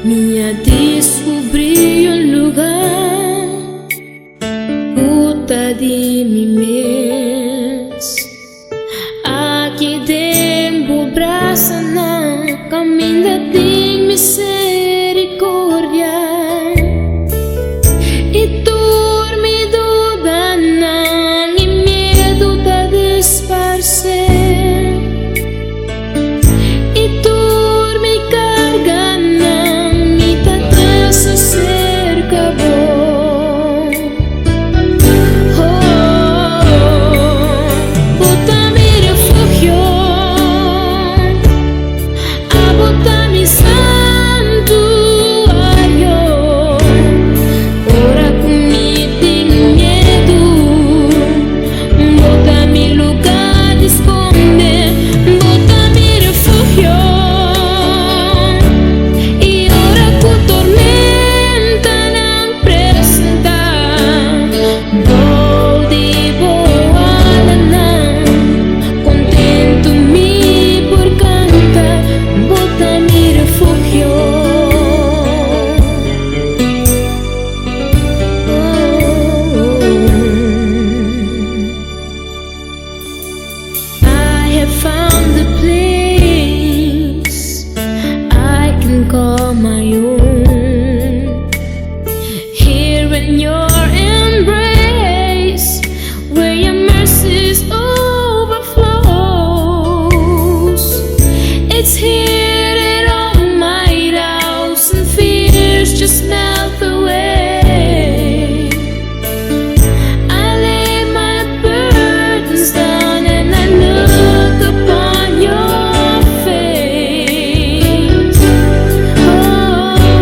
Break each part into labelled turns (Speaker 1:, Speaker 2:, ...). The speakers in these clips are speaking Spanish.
Speaker 1: Minha descobri um lugar puta de mim mesmo. Aqui dentro braça na caminha de misericórdia e dormido danan e medo da disfarce. Found the place I can call my own. Here in your embrace, where your mercies overflows. It's here that all my doubts and fears just melt away. Oh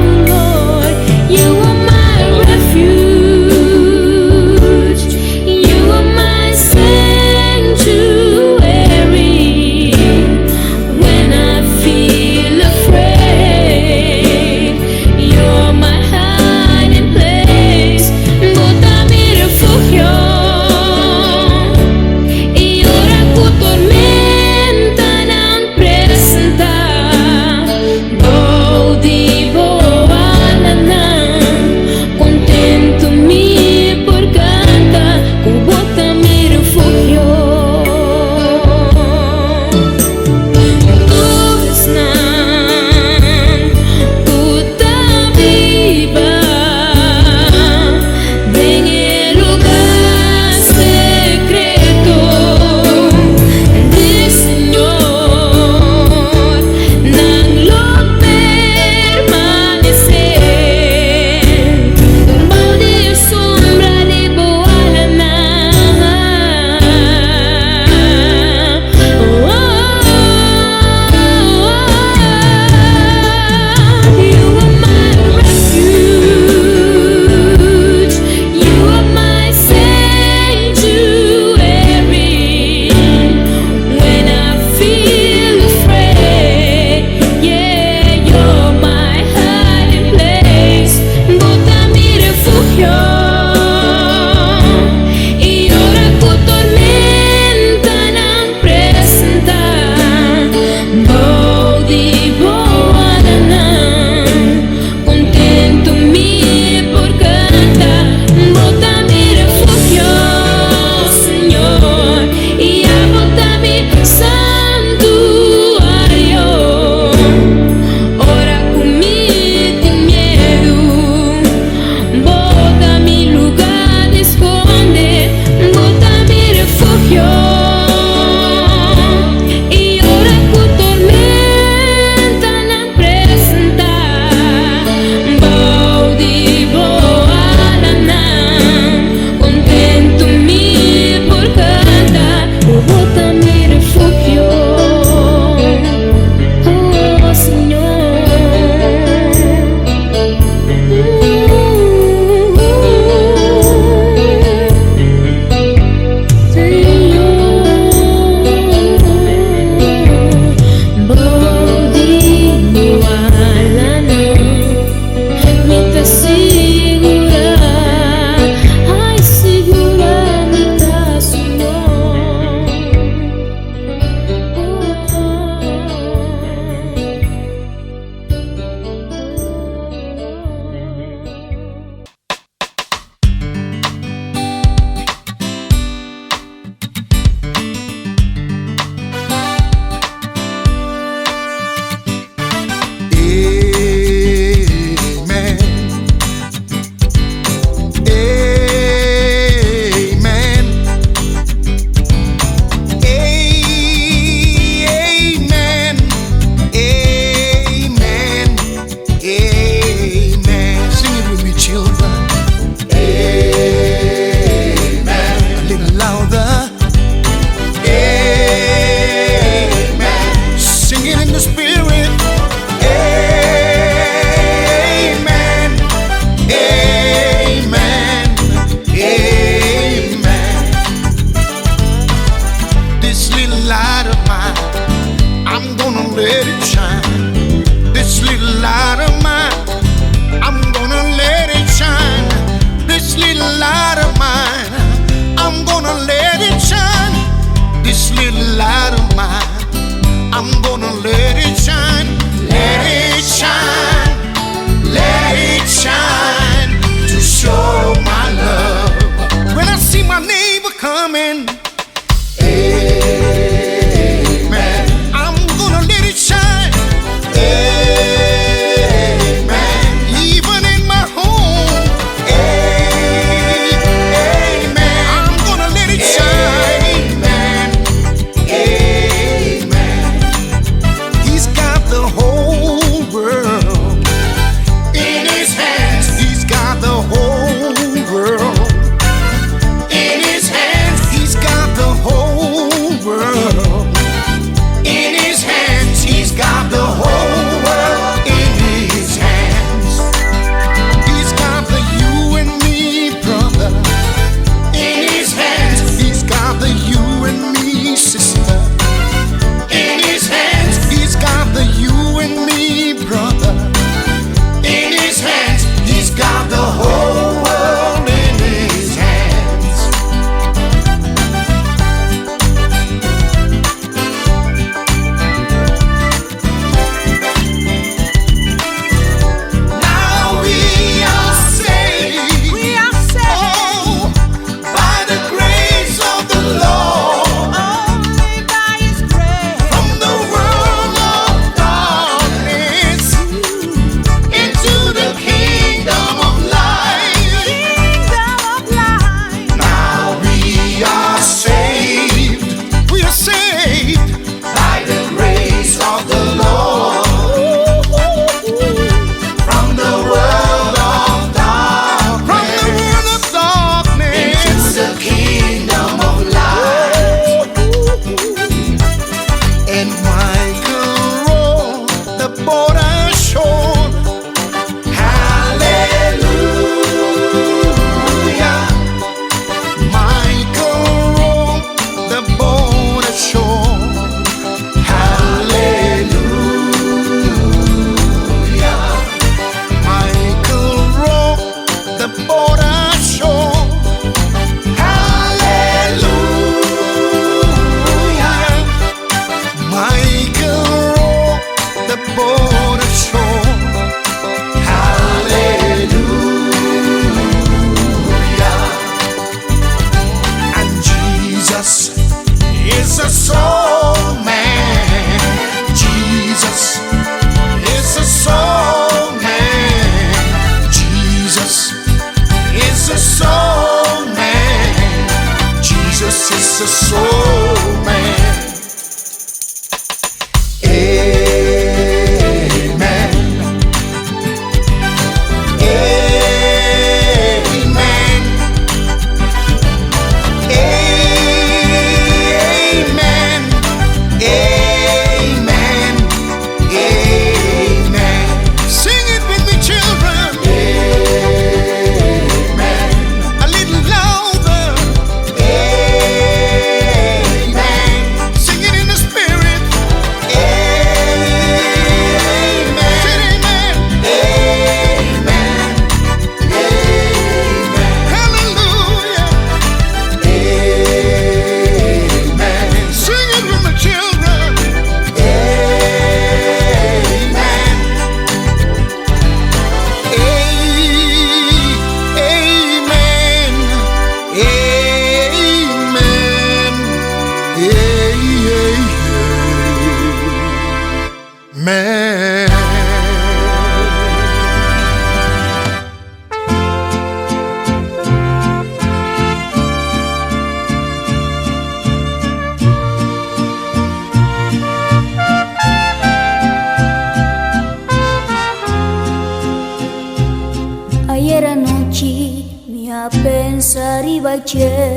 Speaker 2: Ieri noche mi a pensar y baché,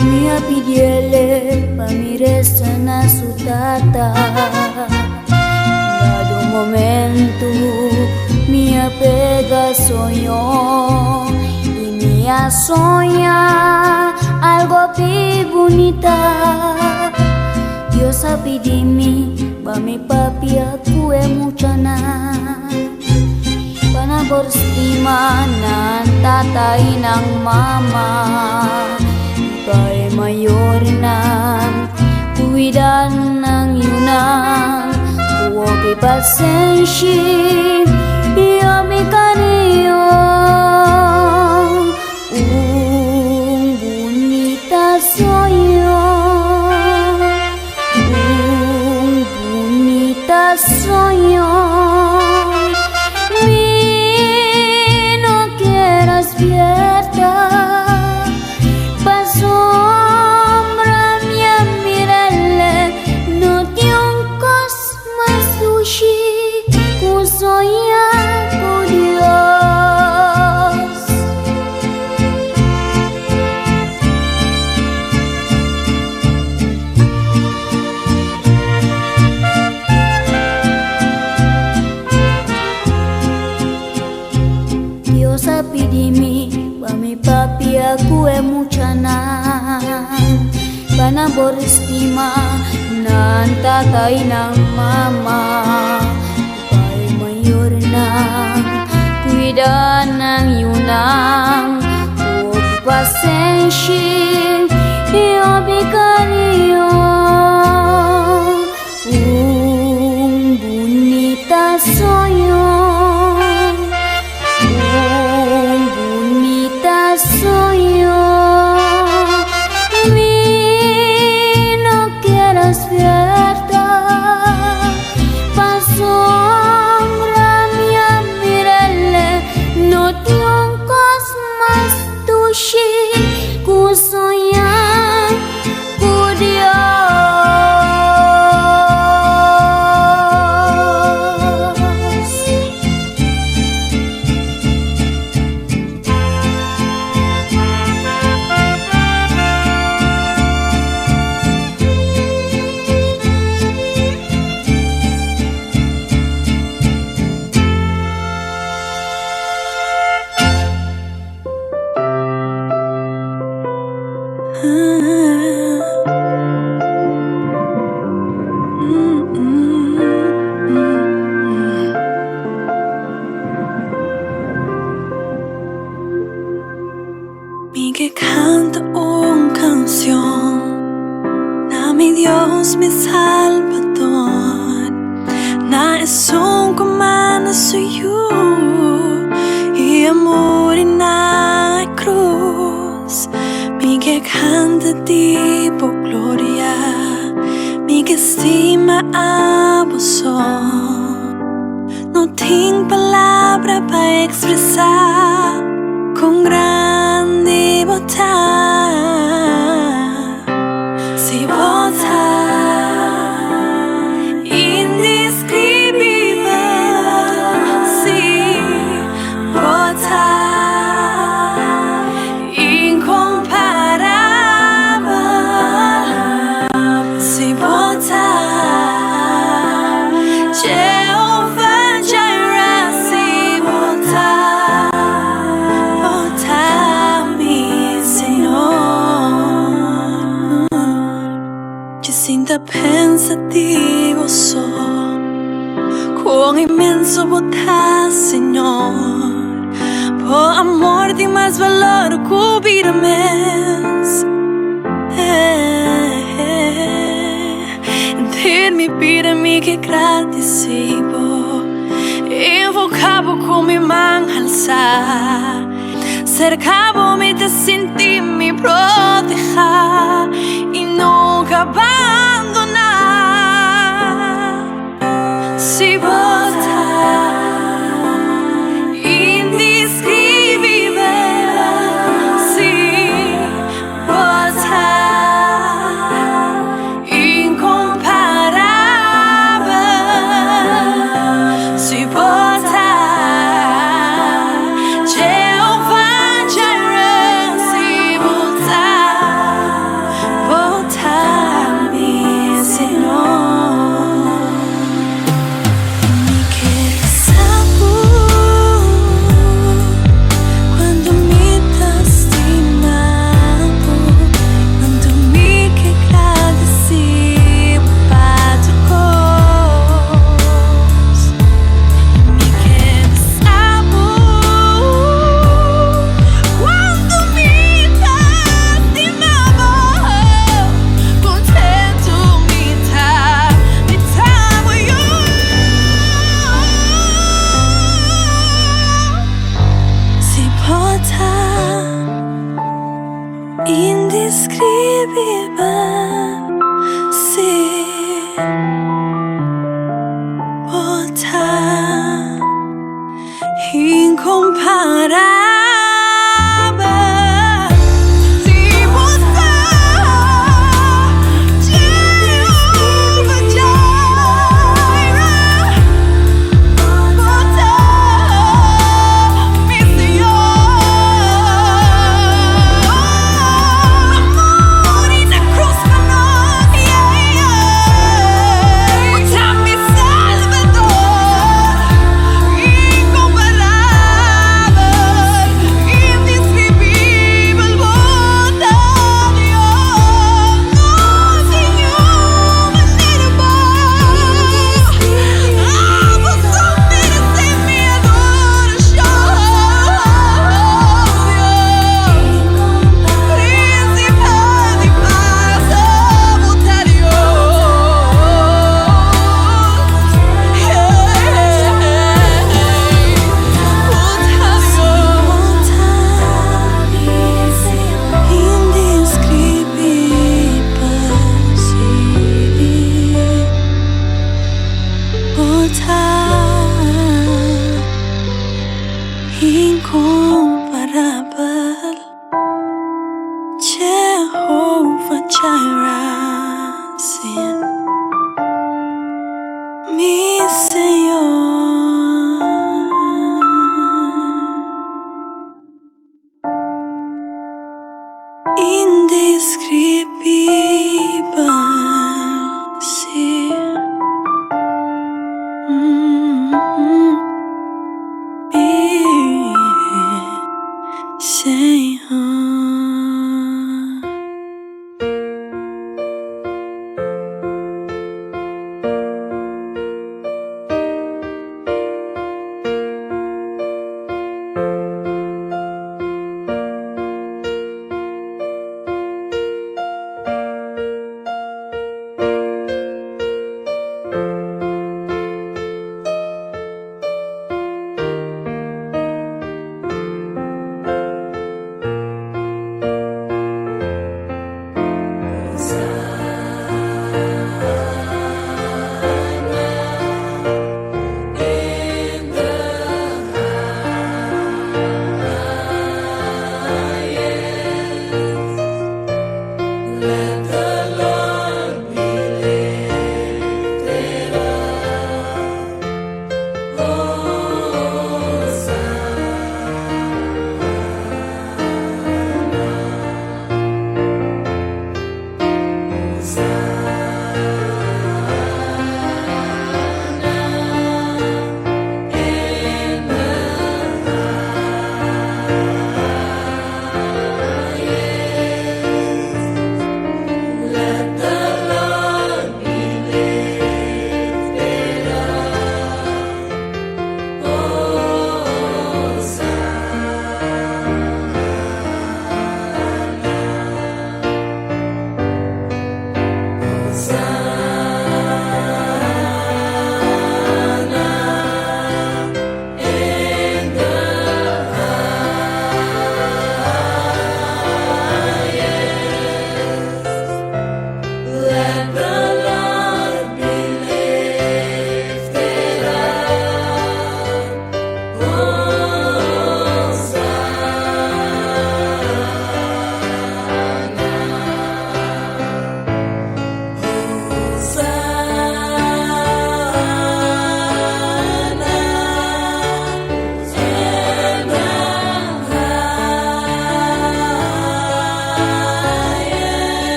Speaker 2: mi a pidiele pa mi resta na su tata. Dado momento mi a pega soñó y mi a soña algo pi bonita. Dios a pidimi pa mi papi aku mucha na. Pana berstima ng tatay ng mama, ika'y mayor ng kuwidan ng yunang huwag ipasensya, iyami ka niyo. Bonita soy yo, bonita soy yo. Despierta, pa' sombra mia mirarle, no tiene un cos más dulce que soñar con Dios. Dios ha pidimi pa mi papi aku mucha nang Pana berstima ng tatay ng mama, ika'y mayor ng kuwidan ng yunang huwag pasensya, iyabi ka niyo. Bonita soy yo, soy yo, no quieras despierta, pa' sombra mía mirarle, no tiene un cos más dulce que soñar con Dios.
Speaker 3: Miguel canta una canción a mi Dios, mi Salvador. Na es un comando suyo y amor en la cruz. Miguel canta tipo gloria, Miguel estima a vos. No tengo palabra para expresar con gran devotar. Si votar indescribible, si votar incomparable, si votar Jehová Jireh, si votar, votar mi Señor. Yo sinta pensativo soy, con inmenso votar, Señor, por amor de más valor que vida mes. Entender mi vida, mi que agradecido, invocado con mi mano alzar, cercado me te sentí mi proteger y nunca abandonar. Si votar indescribible, si votar incomparable, si votar Incomparable Jehovah Jireh, sin mi Señor, indescriptible, sí. Mm-hmm.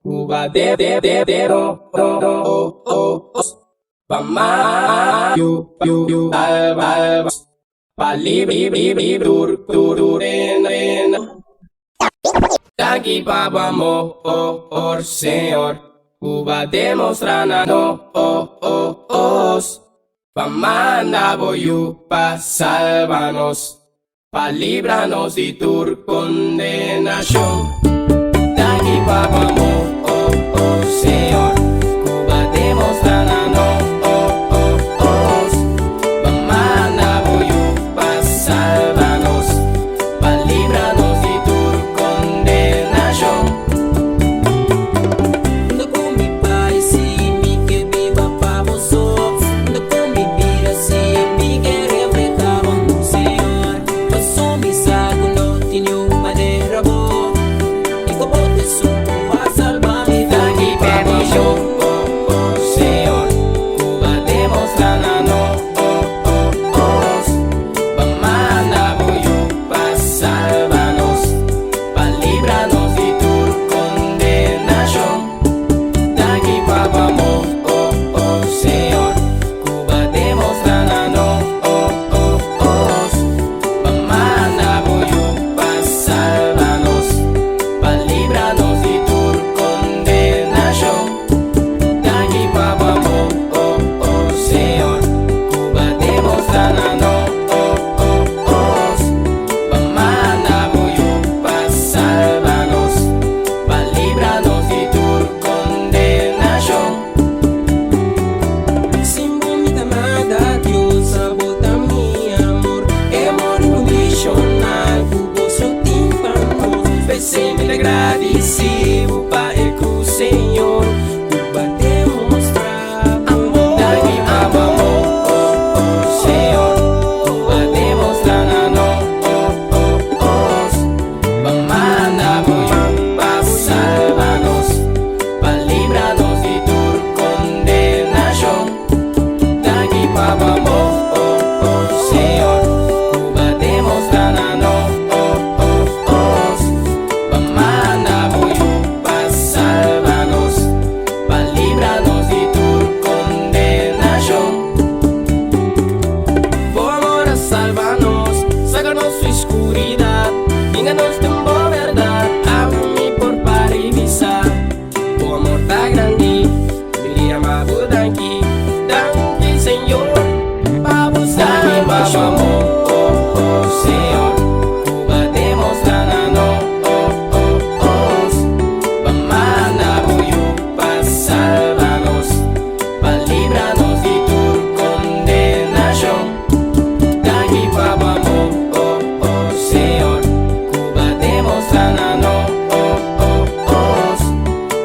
Speaker 4: Cuba de Pama you alba palibri turena Aquí vamos Señor Cuba demostrando Pamana voy pa salvarnos pa librarnos de tu condenación. De aquí vamos Señor Cuba demostrando Pamana voy pa salvarnos pa librarnos de tu condenación.
Speaker 5: No con mi país y mi que viva pa vosotros. No con mi vida si mi que reflejamos Señor. Yo soy mi saco no tiene un madera bo. Y como te supo a salvar mi vida.
Speaker 4: De aquí vamos Señor Cuba demostrando Pamana voy pa salvarnos pa librarnos de tu condenación. De aquí vamos Señor Cuba demostrando Pamana voy pa salvarnos pa librarnos de tu condenación. De aquí vamos Señor Cuba demostrando Pamana voy pa salvarnos pa librarnos de tu condenación.
Speaker 5: Sin bonita amada Dios sabota mi amor. Amor incondicional cubo seu tímpano. Pensei-me agradecido pa el cruz Señor. Cuba demonstrar amor.
Speaker 4: De aquí vamos Señor Cuba demostrando Pamana voy pa salvarnos pa librarnos de tu condenación. De aquí vamos Señor Cuba demostrando Pamana voy pa salvarnos pa librarnos de tu condenación. Por amor a salvarnos, sácanos su oscuridad, guíanos de una verdad, abre por paribisar. Por amor tan grande, me llama Danki, Danki Señor, pa buscar vamos Señor, Cuba demostrando Pamana voy pa salvarnos, pa librarnos de tu condenación. De aquí vamos Señor Cuba demostrando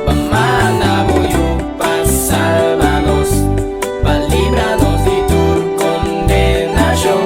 Speaker 4: Pamana voy pa salvarnos pa librarnos de tu condenación.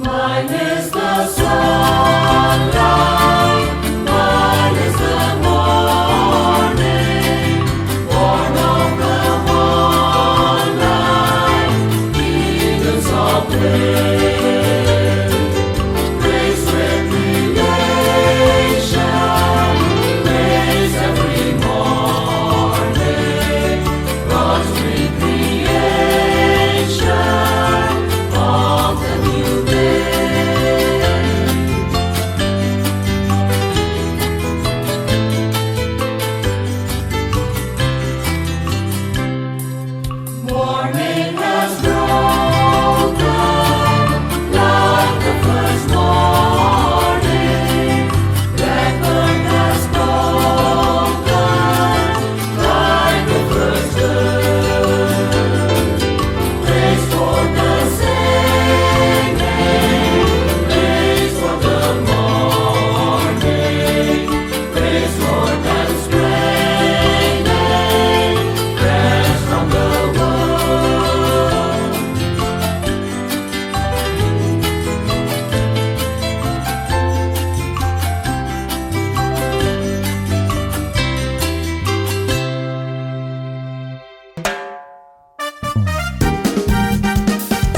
Speaker 4: Mine is the sunlight, mine is the morning, born of the moonlight, eagles of grace. Grace recreation, grace every morning, God's recreation of the new day. Morning has broken like the first morning. Blackbird has spoken like the first bird. Praise for the singing, praise for the morning, praise for the strengthening, praise from the world.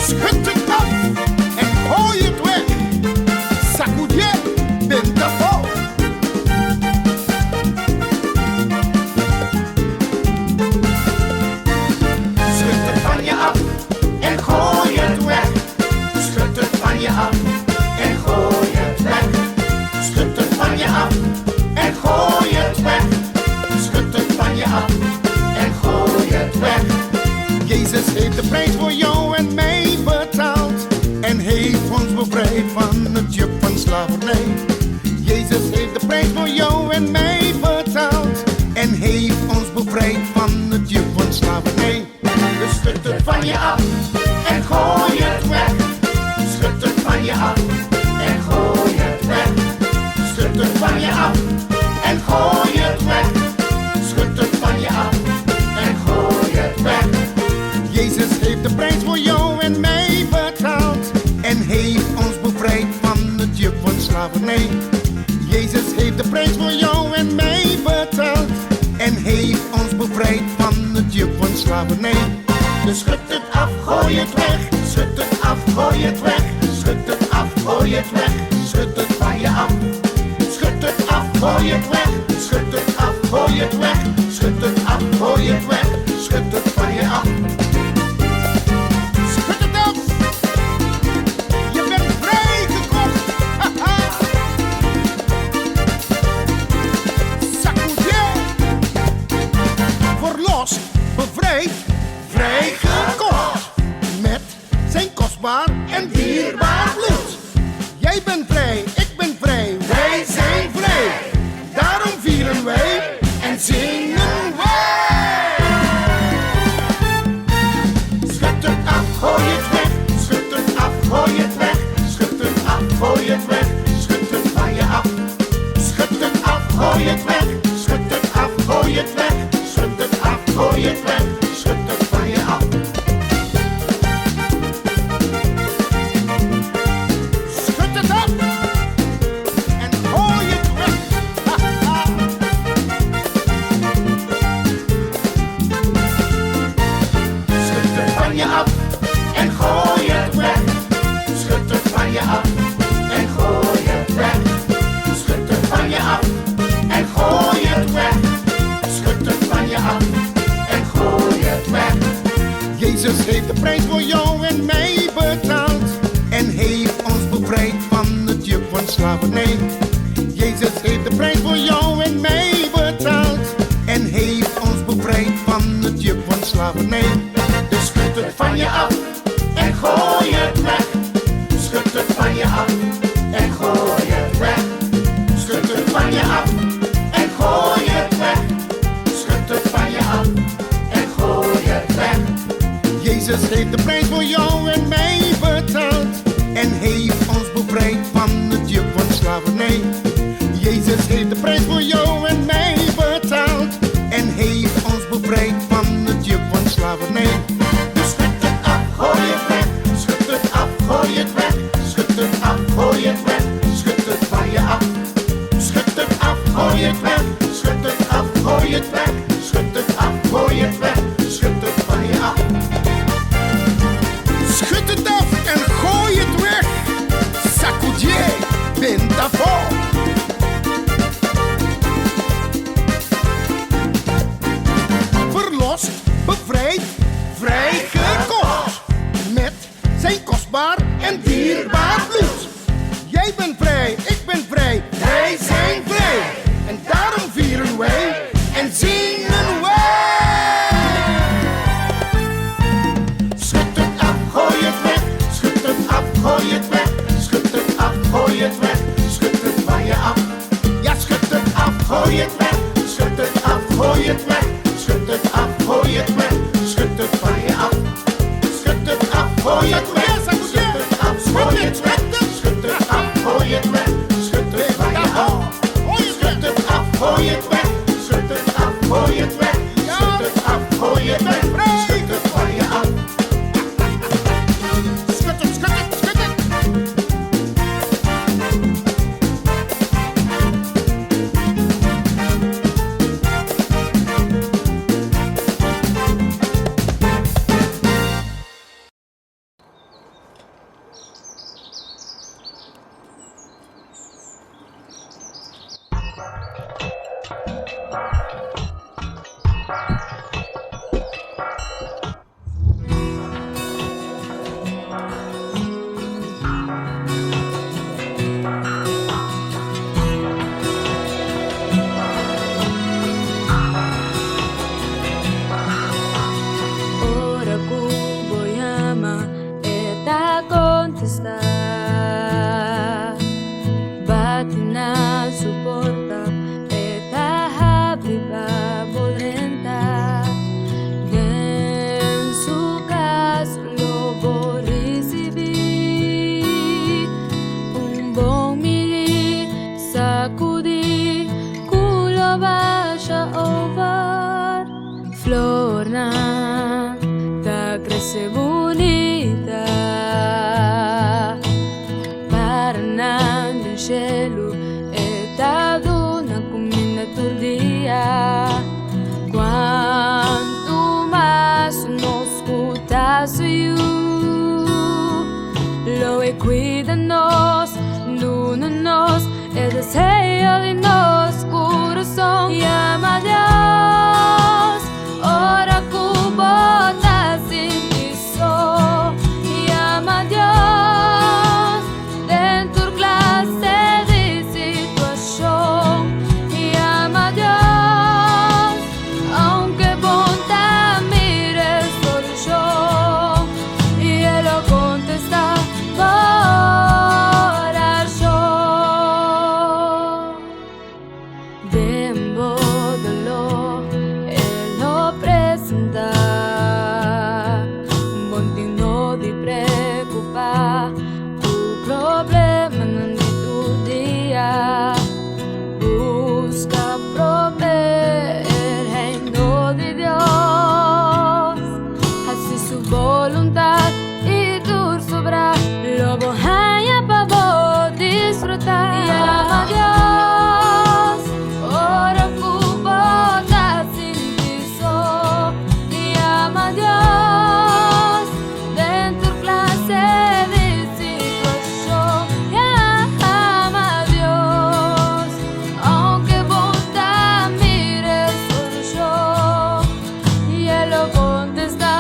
Speaker 6: Schud het af en gooi het weg. Sacudier, bent de vol. Schud het van je af en gooi het weg. Schud het van je af en gooi het weg. Schud het van je af en gooi het weg. Schud het van je af en gooi het weg. Jezus heeft de prijs voor jou en mij betaald en heeft ons bevrijd van het juk van slavernij. Jezus heeft de prijs voor jou en mij betaald en heeft ons bevrijd van het juk van slavernij. Dus schud het van je af en gooi het weg. Schud het van je af en gooi het weg. Schud het van je af en gooi het weg. Schud het van je af en gooi het weg. Jezus heeft de prijs voor jou en mij betaald en heeft ons bevrijd van het juk van slavernij. Jezus heeft de prijs voor jou en mij betaald en heeft ons bevrijd van het juk van slavernij. Dus schud het af, gooi het weg. Schud het af, gooi het weg. Schud het af, gooi het weg. Schud het van je af. Schud het af, gooi het weg. Schud het af, gooi het weg. Schud het af, gooi het weg. Schud het van je af. Schud het af. Je bent vrijgekocht. Haha. Sacudier. Verlost, bevrijd, vrijgekocht. Met zijn kostbaar en dierbaar bloed. Jij bent vrij, ik ben vrij, wij zijn vrij. Daarom vieren wij en zingen wij. Schud het af, gooi het weg. Schud het af, gooi het weg. Schud het af, gooi het weg. Schud het van je af. Schud het af, gooi het weg. Schud het af, gooi het weg. Schud het af, gooi het weg. Schud het van je af. Schud het af en gooi het weg. Haha. Schud het van je af en gooi het weg. Schud het van je af en gooi het weg. Schud het van je af en gooi het weg. Schud het van je af en gooi het weg. Jezus heeft de prijs voor jou en mij betaald en heeft ons bevrijd van het juk van slavernij. Jezus heeft de prijs voor jou en mij betaald en heeft ons bevrijd van het juk van slavernij. Dus schud het van je af en gooi het weg. Schud het van je af en gooi het weg. Schud het van je af en gooi het weg. Schud het van je af en gooi het weg. Jezus heeft de prijs voor jou en mij betaald en heeft ons bevrijd van het juk van slavernij. Jezus heeft de prijs voor jou en mij betaald en heeft ons bevrijd van het juk van slavernij. Dus schud het af, gooi het weg. Schud het af, gooi het weg. Schud het linda voor. Verlost, bevrijd, vrijgekocht. Met zijn kostbaar en dierbaar bloed. Jij bent vrij, ik ben vrij, wij zijn vrij. En daarom vieren wij en zingen wij. Schud het af, gooi het weg. Schud het af, gooi het weg. Schud het af, gooi het weg. Schud het van je af. Ja, schud het af, gooi het weg. Schud het af, gooi het weg. Schud het af, gooi het weg. Schud het van je af. Schud het af, gooi het weg. Schud het af, gooi het weg. Schud het af, gooi het weg. Schud het van je af. Schud het af, gooi het weg. Schud het af, gooi het weg. Schud het af, gooi het weg. Schud het van je af. Schud het, schud het, schud het.
Speaker 1: Ora cubo llama eta contesta. Batina su porta eta abre volenta. En su casa lo voy recibir. Un bom mili sacudí, culo vaya ovar. Florna ta crece bonita. Parnando in cielo e ta dona comina todo dia. Quanto mais nos escutas you, lo e cuida nos, luna nos, e deseo de nos corazón. Llama a Dios, ora cubota sin piso. Llama a Dios, dentro clase de situación. Llama a Dios, aunque bonta mire solo yo. Y Él lo contesta para yo. Dembo dolor, Él lo presenta. Un buen digno de preocupar. Tu problema no es tu día. Busca proveer el reino de Dios. Así su voluntad y tu sobra lo voy a para disfrutar. Llama a Dios, ora cubota sin piso. Llama a Dios, dentro clase de situación. Llama a Dios, aunque bonta mire solo yo. Y Él lo contesta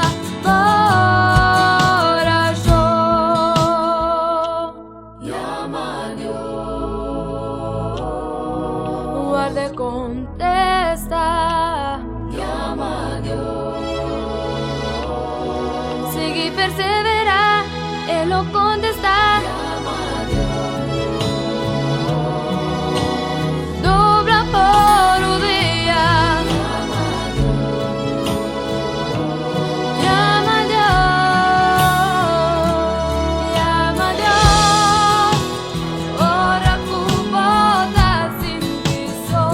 Speaker 1: para yo. Llama a Dios, guarda y contesta. Llama a Dios, sigue y persevera, Él lo contesta. Llama a Dios, dobla por un día. Llama a Dios, llama a Dios, llama a Dios. Ora cubota sin piso.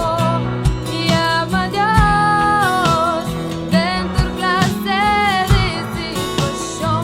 Speaker 1: Llama a Dios, dentro clase de situación.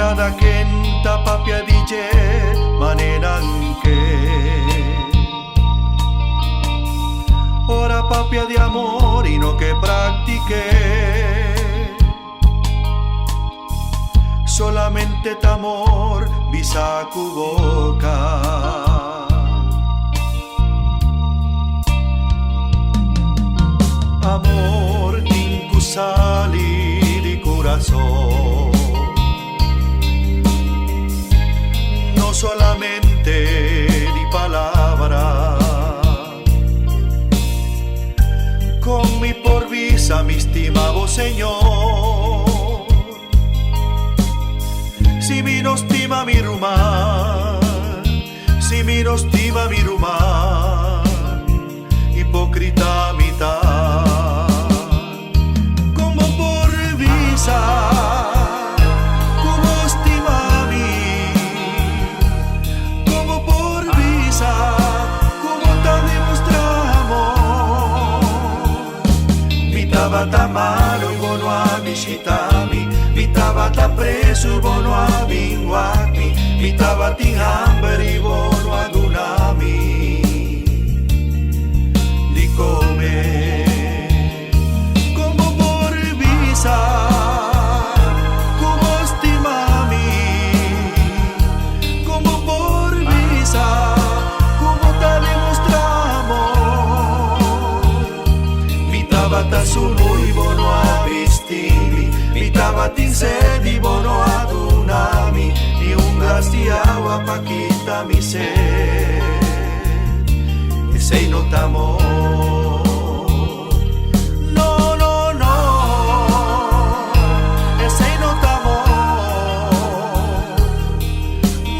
Speaker 7: cada quien tapapia dice manenanque. Ora papia de amor y no que practique. Solamente tamor bisa ku boca. Amor tinku sali di corazón. No solamente di palabra. Con mi por visa, mi estimado Señor. Si mi no estima mi rumán, si mi no estima mi rumán, hipócrita mitad. Como por visa, como estima mi, como por visa, como te demostramos. Mi tabata malo y bono a mi shitami. Mi tabata preso bono a bingwakmi. Mi tabating hambre y bono a dunami. Di come como por visa, como estimami, como por visa, como te demostramos. Mi tabata suno y bono a vestimi. Mi tabating sedi bono a dunami. Ni un glas di agua pa' quita mi sed. Ese no t'amor. No, no, no. Ese no t'amor.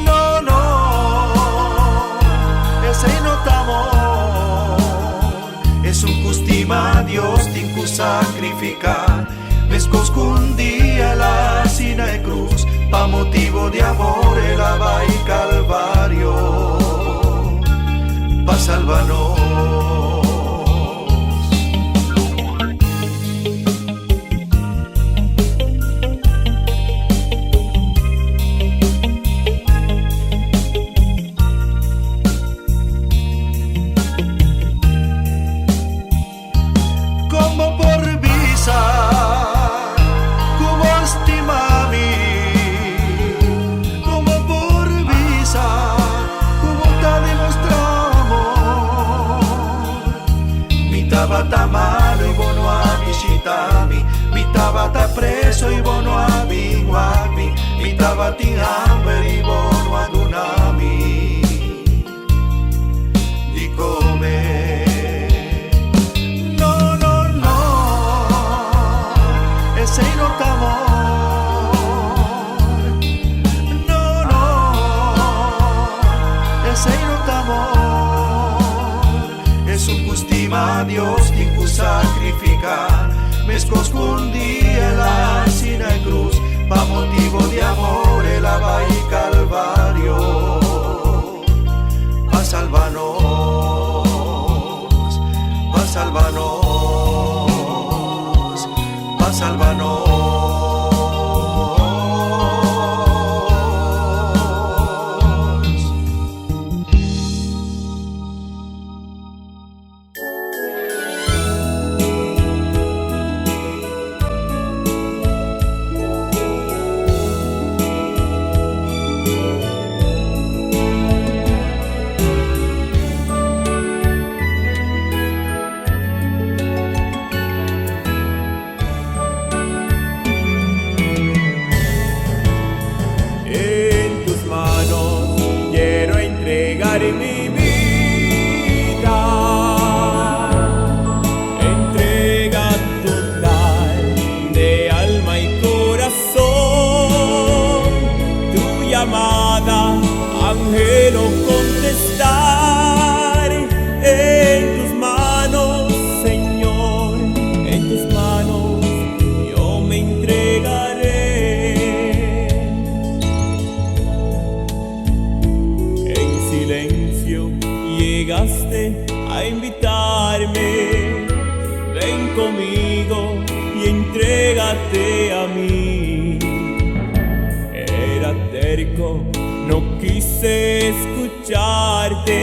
Speaker 7: No, no. Ese no t'amor. Es un custima a Dios tinku sacrificar. Me escondí a la sina de cruz, pa' motivo de amor el va y calvario, pa' salvarnos. Como por visa, tabata malo y bono a mi shitami. Mi tabata preso y bono a bingwakmi. Mi tabating hambre y bono a dunami. Di come no, no, no. Ese no t'amor. No, no. Ese no t'amor. Es un custima a Dios tinku sacrificar. Me escondí en la sina de cruz, pa' motivo de amor el va y calvario, pa' salvarnos, pa' salvarnos, pa' salvarnos.
Speaker 8: Mi vida, entrega total de alma y corazón. Tu llamada, ángel, contestar en tus manos, Señor, en tus manos yo me entregaré. En silencio llegaste a invitarme, ven conmigo y entrégate a mí. cerco, no quise escucharte.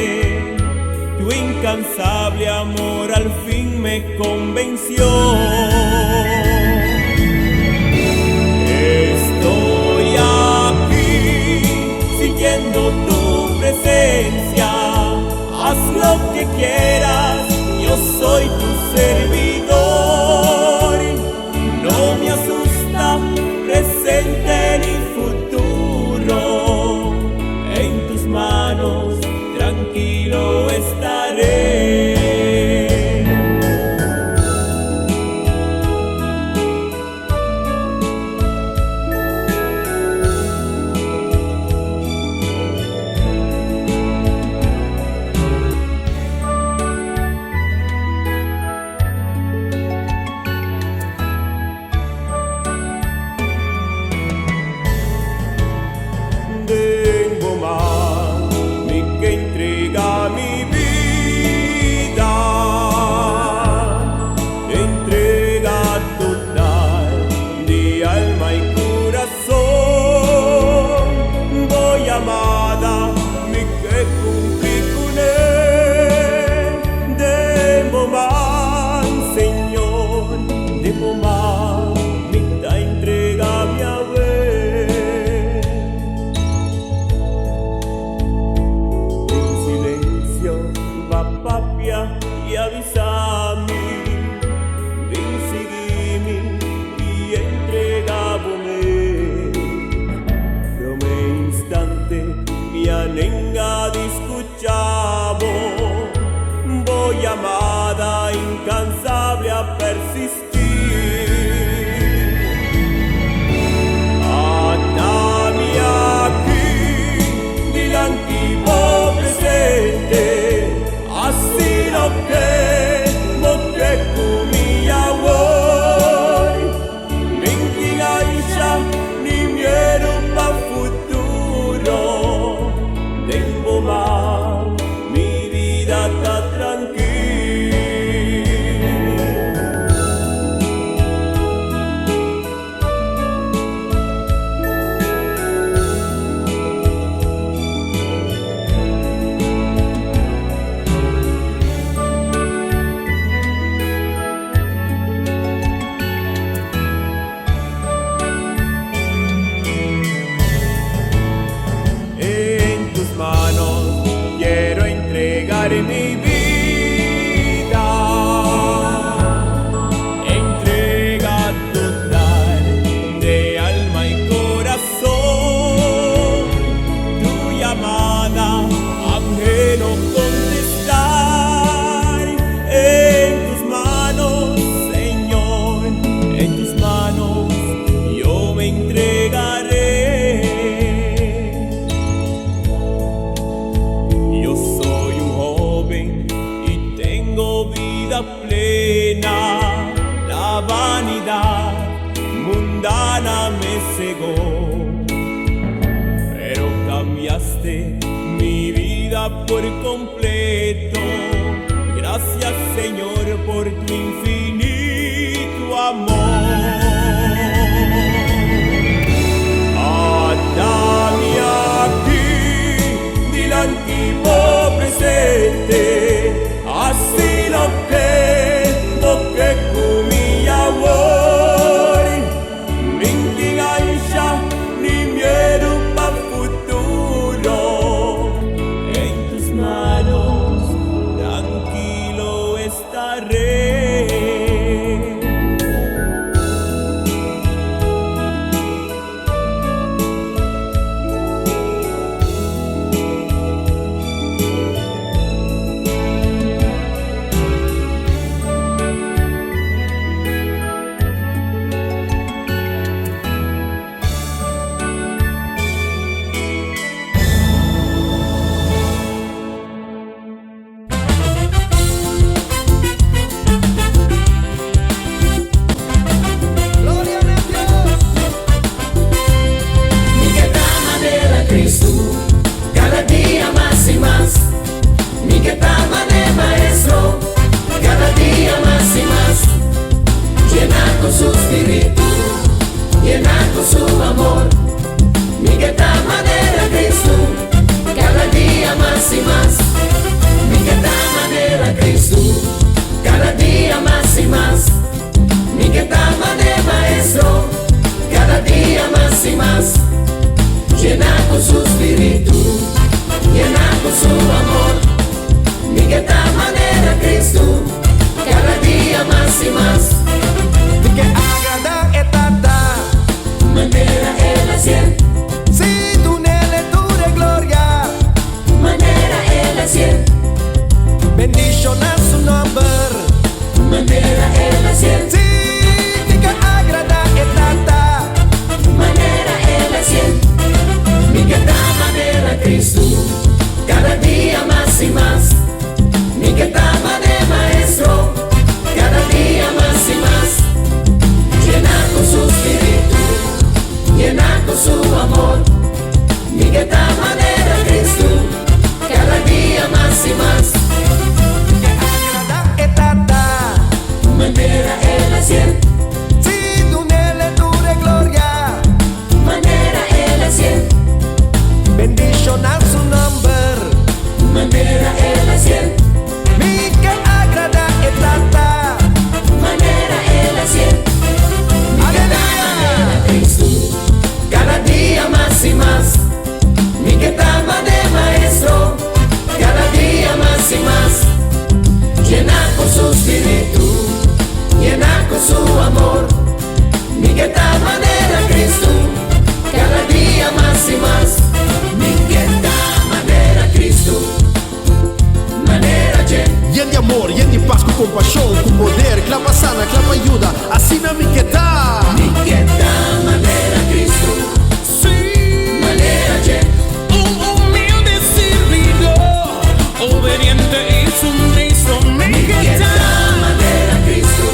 Speaker 8: Tu incansable amor al fin me convenció. Estoy aquí sintiendo tu presencia. Haz lo que quieras, yo soy tu servidor. No me asusta presente ni futuro. En tus manos tranquilo estaré. Tengo más que entrega mi vida, entrega total de alma y corazón. Voy amada, mi que cumplí con él. Debo más, Señor, debo más, mi ta entrega mi haber. Papia y avísame, ven seguimi y entregabome. Prome instante mi anenga discuchamo, voy amada incansable a persistir. Atami aquí, dilantivo presente. Así lo que kumi away, mintigaisha ni miedo pa futuro. Tengo más, mi vida está tranquila. Quiero entregar mi vida, entrega total de alma y corazón. Tu llamada aunque no contestar. En tus manos, Señor, en tus manos yo me entregaré. Vida plena, la vanidad mundana me cegó, pero cambiaste mi vida por completo. Gracias, Señor, por tu infinito amor. Atami aquí, dilantivo presente. Así lo que kumi away, mintigaisha ni miedo pa futuro. En tus manos tranquilo estaré.
Speaker 5: Su espíritu, llena con su amor, mi que más y más. Llena con su espíritu, llena con su amor. Mi que tal manera Cristo, cada día más y más.
Speaker 9: Mi que agrada e tanta
Speaker 5: Manera el asiento,
Speaker 9: si tu nelle tue gloria.
Speaker 5: manera el asiento,
Speaker 9: Bendition a su number.
Speaker 5: manera el asiento,
Speaker 9: Si mi que agrada e tanta
Speaker 5: manera el asiento. Mi que tal manera Cristo, cada día más y más. Mi que tal manera maestro, cada día más y más. Llena con su espíritu, llena con su amor. Mi que tal manera Cristo, cada día más y más.
Speaker 9: agrada e tanta
Speaker 5: Manera el asiento,
Speaker 9: si tu nelle tue gloria.
Speaker 5: manera el asiento,
Speaker 9: Bendition a su number.
Speaker 5: manera el asiento,
Speaker 9: Mi que agrada e tanta
Speaker 5: manera el asiento. Mi que tal manera Cristo, cada día más y más. Mi que tal manera maestro, cada día más y más. Llena con su espíritu, llena con su amor. Mi que tal manera Cristo, cada día más y más. Mi que tal manera Cristo, manera llena.
Speaker 10: Yen de amor, yen de paz, con compasión, con poder, clama sana, clama ayuda, así no mi que ta.
Speaker 5: Mi que tal manera Cristo, manera llena.
Speaker 8: Un humilde servidor, obediente y sumiso.
Speaker 5: Mi que tal manera Cristo,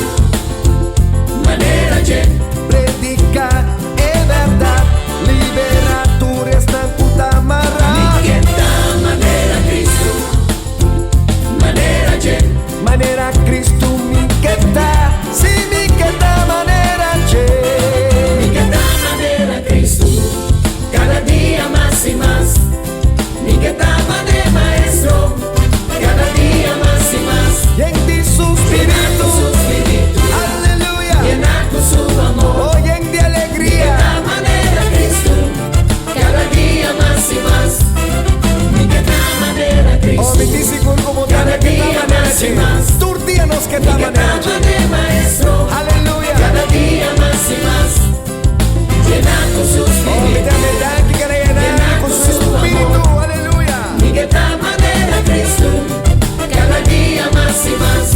Speaker 5: manera llena.
Speaker 9: predica e verdad. Libera tu resta puta
Speaker 5: Mi
Speaker 9: marra.
Speaker 5: que tal manera Cristo, manera llena.
Speaker 9: Manera Cristo mi que ta. Si mi que ta manera
Speaker 5: Mi
Speaker 9: che.
Speaker 5: que tal manera Cristo, cada día más y más. Mi que tal manera maestro, cada día más y más.
Speaker 9: Y en ti su
Speaker 5: Llena con su
Speaker 9: espíritu.
Speaker 5: espíritu,
Speaker 9: Aleluya.
Speaker 5: llena con su amor.
Speaker 9: Hoy en de
Speaker 5: Mi que
Speaker 9: alegría.
Speaker 5: tal manera Cristo, cada día más y más. Mi que tal manera
Speaker 9: Oh,
Speaker 5: Cristo,
Speaker 9: mi discípulo como
Speaker 5: cada día más y más.
Speaker 9: Turdianos que
Speaker 5: Mi
Speaker 9: ta
Speaker 5: que
Speaker 9: manera
Speaker 5: tal
Speaker 9: che.
Speaker 5: manera maestro,
Speaker 9: Aleluya.
Speaker 5: cada día más y más. Llena con su
Speaker 9: Oh, mi
Speaker 5: espíritu,
Speaker 9: también que creerá con su espíritu. Aleluya.
Speaker 5: mi que tal manera Cristo, cada día más y más.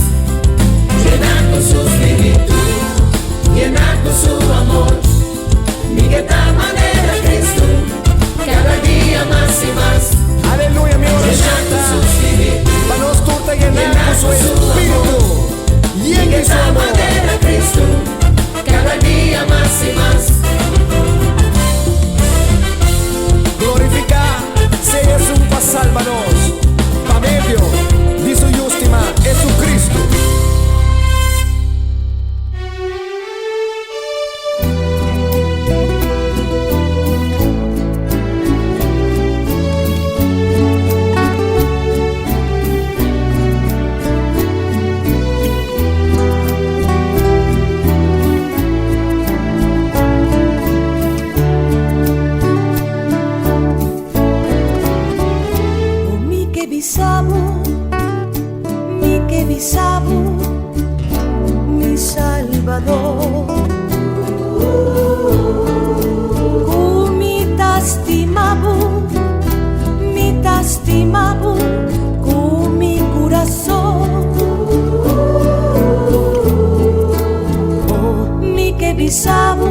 Speaker 5: Llena con su espíritu, llena con su amor. Mi que tal manera Cristo, cada día más y más.
Speaker 9: Aleluya, mi
Speaker 5: Llena con su espíritu,
Speaker 9: Panos turta llenar con su espíritu. Y
Speaker 5: mi
Speaker 9: en
Speaker 5: que
Speaker 9: su
Speaker 5: tal
Speaker 9: amor.
Speaker 5: manera Cristo, cada día más y más.
Speaker 9: Glorificar, se es un pa sálvanos. Pa medio, di su justima, Jesucristo.
Speaker 3: Oh, mi que bisabo, mi Salvador. Mi tastimabo, con mi corazón. Oh, mi que bisabo,